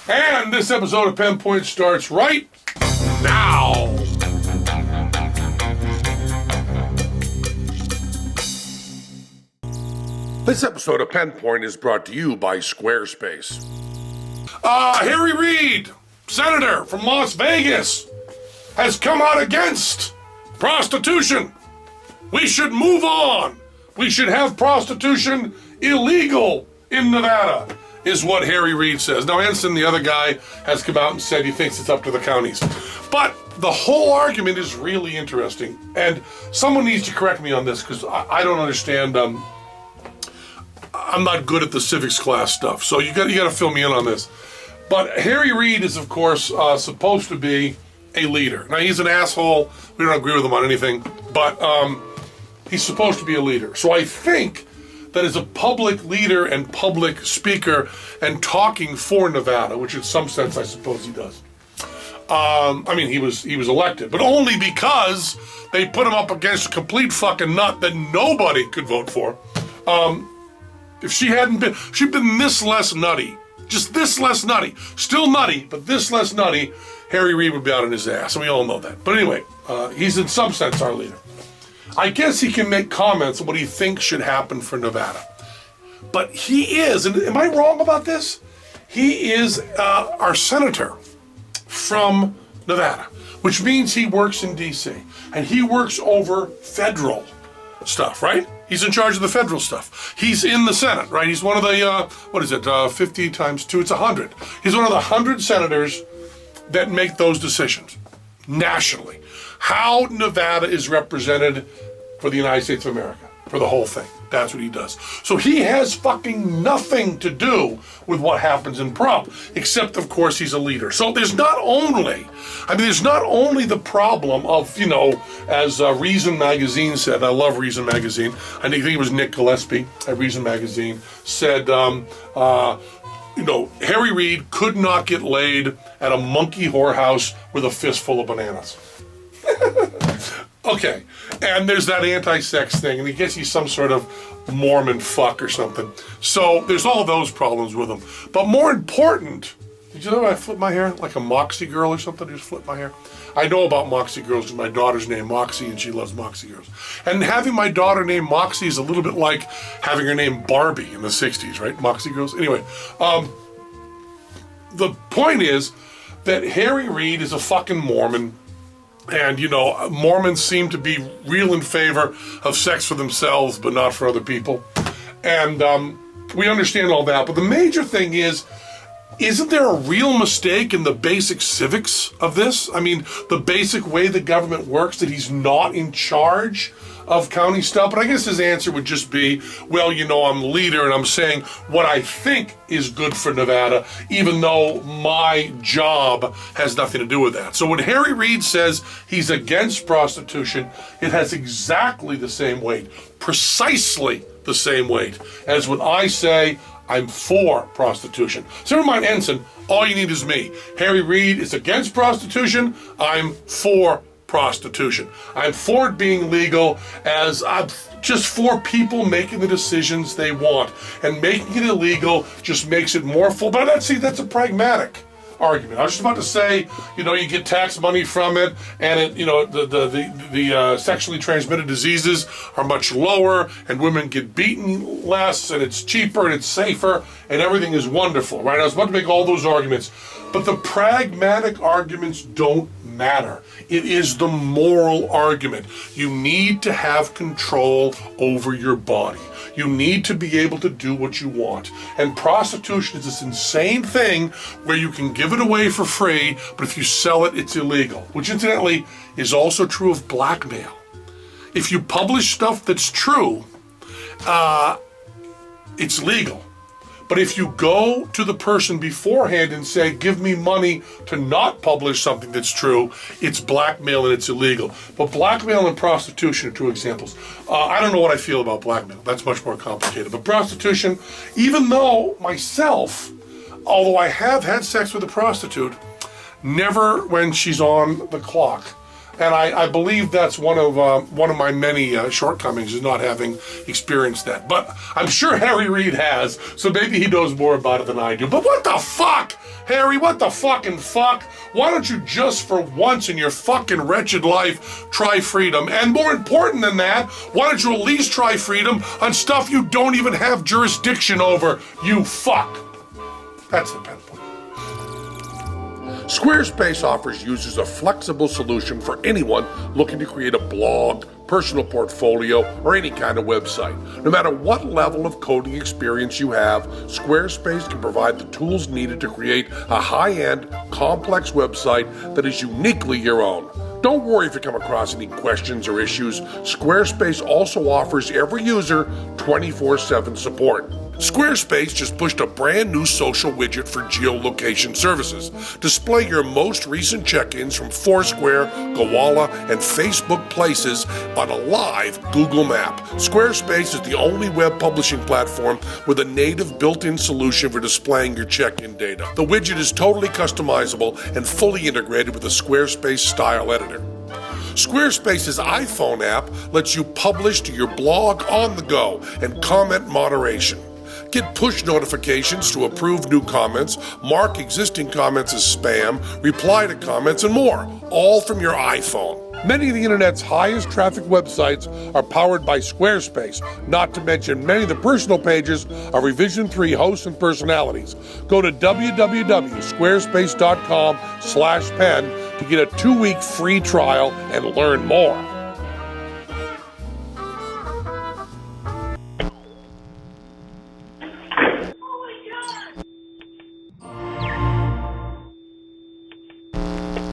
And this episode of Pinpoint starts right now. This episode of Pinpoint is brought to you by Squarespace. Harry Reid, senator from Las Vegas, has come out against prostitution. We should move on. We should have prostitution illegal in Nevada, is what Harry Reid says. Now, Ensign, the other guy, has come out and said he thinks it's up to the counties. But the whole argument is really interesting. And someone needs to correct me on this because I don't understand. I'm not good at the civics class stuff. So you got to fill me in on this. But Harry Reid is, of course, supposed to be a leader. Now, he's an asshole. We don't agree with him on anything. But he's supposed to be a leader. So I think that as a public leader and public speaker and talking for Nevada, which in some sense I suppose he does. He was elected, but only because they put him up against a complete fucking nut that nobody could vote for. If she'd been this less nutty, just this less nutty, still nutty, but this less nutty, Harry Reid would be out on his ass, and we all know that. But anyway, he's in some sense our leader. I guess he can make comments on what he thinks should happen for Nevada. But he is, and am I wrong about this? He is our senator from Nevada, which means he works in D.C. and he works over federal stuff, right? He's in charge of the federal stuff. He's in the Senate, right? He's one of the, 50 times 2, it's 100. He's one of the 100 senators that make those decisions nationally. How Nevada is represented for the United States of America, for the whole thing. That's what he does. So he has fucking nothing to do with what happens in Prop, except, of course, he's a leader. So there's not only the problem of, as Reason Magazine said, I love Reason Magazine, I think it was Nick Gillespie at Reason Magazine, said, Harry Reid could not get laid at a monkey whorehouse with a fistful of bananas. Okay, and there's that anti-sex thing, and he guess he's some sort of Mormon fuck or something. So there's all those problems with him. But more important, did you know I flip my hair like a Moxie girl or something? I just flip my hair. I know about Moxie girls because my daughter's named Moxie and she loves Moxie girls. And having my daughter named Moxie is a little bit like having her name Barbie in the 60s, right? Moxie girls. Anyway, the point is that Harry Reid is a fucking Mormon. And, Mormons seem to be real in favor of sex for themselves, but not for other people. And we understand all that. But the major thing is, isn't there a real mistake in the basic civics of this? I mean, the basic way the government works, that he's not in charge of county stuff. But I guess his answer would just be, well, I'm the leader and I'm saying what I think is good for Nevada, even though my job has nothing to do with that. So when Harry Reid says he's against prostitution, it has exactly the same weight, precisely the same weight as when I say I'm for prostitution. So never mind Ensign, all you need is me. Harry Reid is against prostitution, I'm for prostitution. I'm for it being legal, as I'm just for people making the decisions they want. And making it illegal just makes it more full. But that's a pragmatic argument. I was just about to say, you get tax money from it, and it, the sexually transmitted diseases are much lower, and women get beaten less, and it's cheaper, and it's safer, and everything is wonderful, right? I was about to make all those arguments, but the pragmatic arguments don't matter. It is the moral argument. You need to have control over your body. You need to be able to do what you want. And prostitution is this insane thing where you can give it away for free, but if you sell it, it's illegal. Which incidentally is also true of blackmail. If you publish stuff that's true, it's legal. But if you go to the person beforehand and say, give me money to not publish something that's true, it's blackmail and it's illegal. But blackmail and prostitution are two examples. I don't know what I feel about blackmail. That's much more complicated. But prostitution, even though myself, although I have had sex with a prostitute, never when she's on the clock. And I believe that's one of my many shortcomings, is not having experienced that. But I'm sure Harry Reid has, so maybe he knows more about it than I do. But what the fuck, Harry? What the fucking fuck? Why don't you just for once in your fucking wretched life try freedom? And more important than that, why don't you at least try freedom on stuff you don't even have jurisdiction over, you fuck? That's the pen point. Squarespace offers users a flexible solution for anyone looking to create a blog, personal portfolio, or any kind of website. No matter what level of coding experience you have, Squarespace can provide the tools needed to create a high-end, complex website that is uniquely your own. Don't worry if you come across any questions or issues. Squarespace also offers every user 24/7 support. Squarespace just pushed a brand new social widget for geolocation services. Display your most recent check-ins from Foursquare, Gowalla, and Facebook Places on a live Google map. Squarespace is the only web publishing platform with a native built-in solution for displaying your check-in data. The widget is totally customizable and fully integrated with the Squarespace style editor. Squarespace's iPhone app lets you publish to your blog on the go and comment moderation. Get push notifications to approve new comments, mark existing comments as spam, reply to comments, and more, all from your iPhone. Many of the internet's highest traffic websites are powered by Squarespace, not to mention many of the personal pages of Revision 3 hosts and personalities. Go to www.squarespace.com/pen to get a 2-week free trial and learn more.